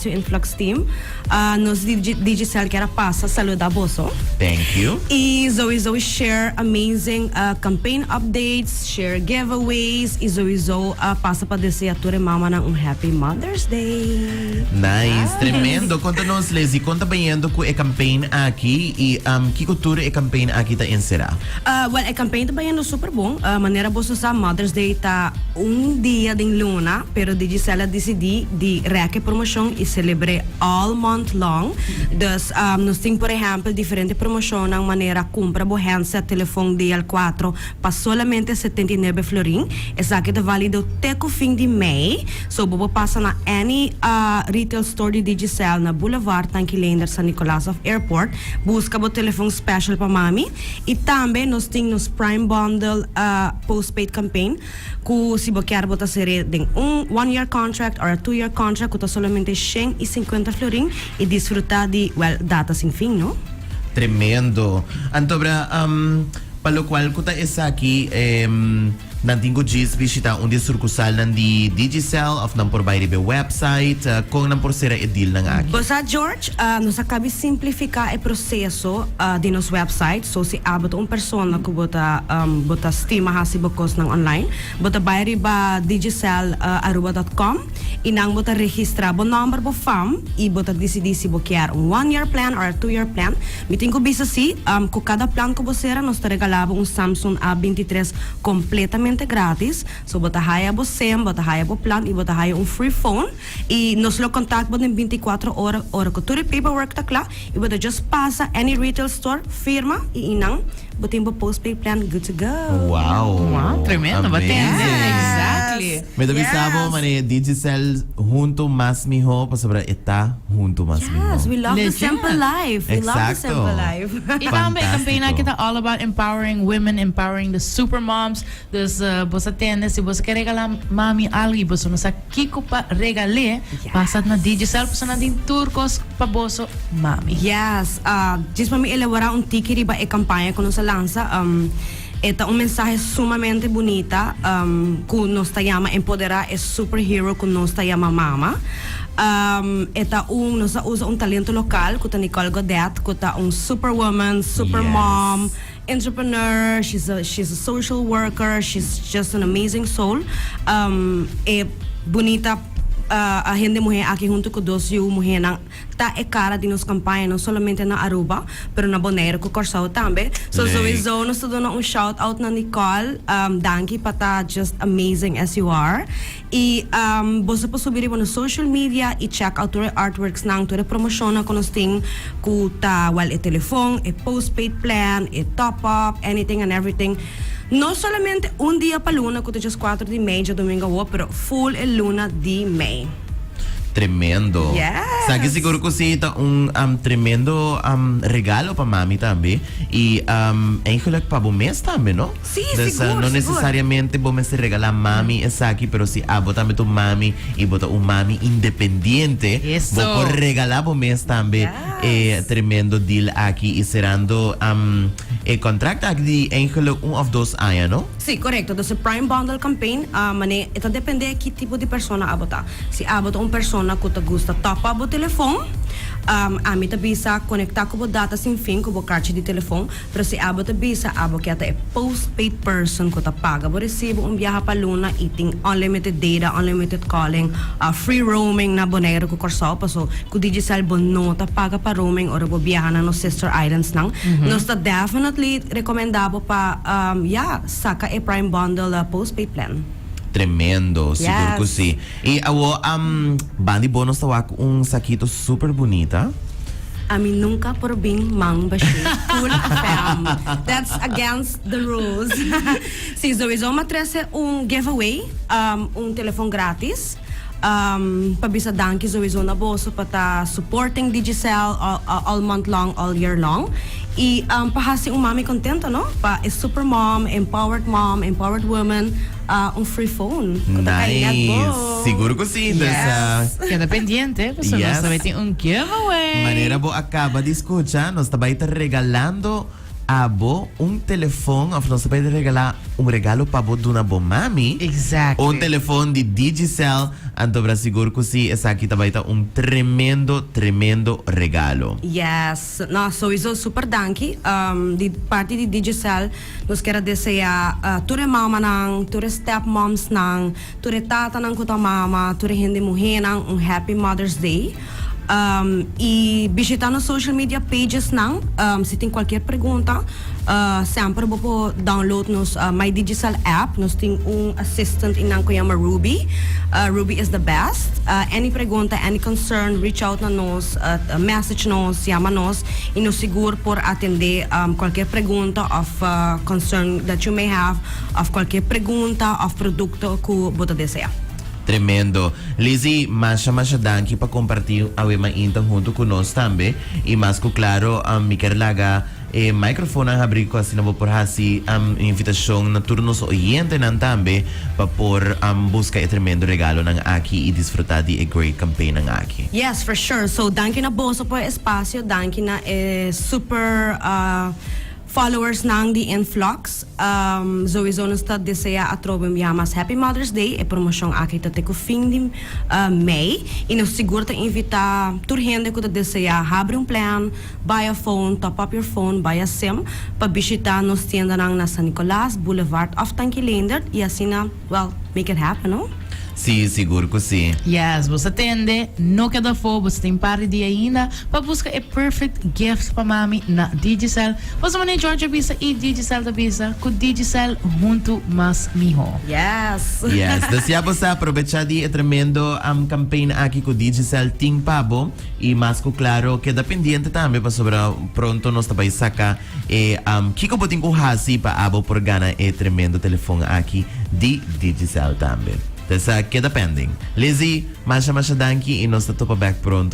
espacio en Flux Team. Nos Digicel que era pasa saludar boso. Thank you. E Zoe share amazing campaign updates, share giveaways. E Zoe passa para dizer a tua mama ng Happy Mother's Day. Nice, tremendo. Conta-nos, Lizzy, conta ba yendo ko campaign aqui e que cultura campaign aqui ta insera? Well, campaign ba yendo super bom. Maneira boso sa Mother's Day ta dia din luna, pero Digicel decidi di reke promoção e celebre all month long. Dus, nos tem, por exemplo, diferente promoção ng maneira compra bo handset, telefone DL4 pa solamente 79 florin. Essa aqui tá válido até o fim de mês. So, bobo passa na any retail store de Digicel na Boulevard Tanquilander San Nicolas of Airport. Busca bo telefone special pa mami. E também nos tem nos Prime Bundle postpaid campaign. Ku si bo quer botar ser de 1 year contract or a 2 year contract, kuta solamente 150 florin e disfrutar de, well, data sin fin, no? Tremendo. Antobra, palo qual kuta esa aqui nantingo gis visita un di sucursal nandi Digicel of nan por bayri be website kung nan por sera edil nang aki. Basta George, nos acabi simplificar o processo de nos website. So si abot persona que bota estima hasi bokos ng online, bota bayri ba digicel@aruba.com e nang bota registra bo number bo fam e bota decidi si bo quer 1 year plan or a 2 year plan. Miting ko bisa si ku cada plan ko bo sera nos regalava Samsung A23 completamente grátis. So bota haya bo SIM, bota haya bo plan e bota haya free phone e nos lo contact bo ng 24 horas ko tuloy paperwork takla e bota just pasa any retail store firma e inang botin bo postpaid plan, good to go. Wow, tremendo. Exactly. Me dovisabo mane Digicel junto mas miho pa sobra eta junto mas miho. Yes, we love the simple life. We love the simple life. Itama campaign kita all about empowering women, empowering the super moms. Dus bosa tende si bosa quer regalar mami algo, bosa no sa kiko pa regale, pasat na Digicel bosa na din turcos pa boso mami. Yes, just mami elaborar tiki ba campaña con nos lanza. Esta mensaje sumamente bonita que nos llama empoderar es superhero que nos llama mama. Esta nos usa talento local que Nicole Godet, que ta superwoman, super mom, entrepreneur. She's a social worker. She's just an amazing soul. Bonita. A gente mulher aqui junto com dois mulher na tá cara de nos campanha não somente na Aruba, pero na Bonaire com Corsao também. So nós dando shout out na Nicole, danke pata just amazing as you are. E você pode subir no social media e check out your artworks nang tua promoção na nós tem com ta e telefone, e postpaid plan, e top up, anything and everything. No solamente dia pa luna, que just 4 de maio, domingo, pero full luna de maio. Tremendo. Yes. Sabe siguro ko si ita tremendo regalo pa mami tambi e eigenlijk pa bumes tambi, no? Sí, siguro. No necesariamente bumes regala mami esaki, pero si abo tambi tu mami e bota mami independiente, bo por regalar bumes tambi tremendo deal aqui e serando contract aqui eigenlijk of dos aya, no? Sí, correcto. Entonces Prime Bundle campaign, mane ito depende que tipo de persona abota. Si abota persona que te gusta top up o telefone, a mim te bisa conectar com o data sem fim com o card de telefone, pero se abo te bisa abo que até postpaid person que te paga bo recibo viaja pa luna e tem unlimited data, unlimited calling, free roaming na Bonaire ko Corsao, paso ku Digicel bo no ta paga pa roaming or bo viaja na no sister islands nang. Nos ta definitely recomendabo pa saka Prime Bundle postpaid plan. Tremendo, siguro ko si. E awo, bandi bonus tawak sakito super bonita. A mim nunca por bem mang bashi. Full fam. That's against the rules. Si Zoe trece giveaway, telefone grátis. Pabisa danki Zoe na boso pata supporting Digicel all month long, all year long. E pahasi mami contento, no? Pa is super mom, empowered woman, free phone. Nice. Siguro ko si. Yes. Queda pendiente, pues nos também tem giveaway. Manera bo acaba de escuchar, nos está regalando abo telefone, of nós pode regalar regalo para bo de uma boa mami. Exactly. Telefone de Digicel, anto para seguro que si essa aqui também tá tremendo regalo. Yes, no, sowieso super dankie. Die parte de Digicel, nós quero desejar ture mama nang, ture stepmoms nang, ture tata nang kuta mama, ture hindi muhe nang Happy Mother's Day. E visitar nos social media pages nang, se tem qualquer pergunta, sempre vou download nos My Digicel app. Nós tem assistant inang ko yama Ruby. Ruby is the best. Any pergunta, any concern, reach out na nos, message nos, yama nos, e nos seguro por atender qualquer pergunta of concern that you may have, of qualquer pergunta of produto que você deseja. Tremendo. Lizzy, masha danki para compartir a maintan junto conosco também. E mais que claro, me quer laga microfone ang abrir ko assim por hasi invitasyon na turnos oyente nan tambe para por busca tremendo regalo ng aki e disfrutar de great campaign ng aki. Yes, for sure. So, danke na boso po espacio, danke na super followers ng The Influx. Sowieso nos ta deseja atrobem yamas Happy Mother's Day e promosyong aki tate ko fim de May. E nos seguro ta invita turhende ko ta deseja abre plan, buy a phone, top up your phone, buy a SIM, pabisita nos tienda ng nasa Nicolas Boulevard of Tanquilander e assim na, well, make it happen, no? Sim, seguro que sim. Yes, você atende, não queda fo, você tem par de ainda para buscar a perfect gift para mami na Digicel. Você manda Georgia Visa e Digicel da Visa, com Digicel junto mas miho. Yes. Yes, desea você aproveitar de tremendo campaign aqui com Digicel Ting Pabo e mais que claro, queda pendiente também para sobre pronto nós também sacar kiko boting ko hasi pa abo por gana tremendo telefone aqui de Digicel também. Queda pending. Lizzy, masha danki e nós tá back pronto.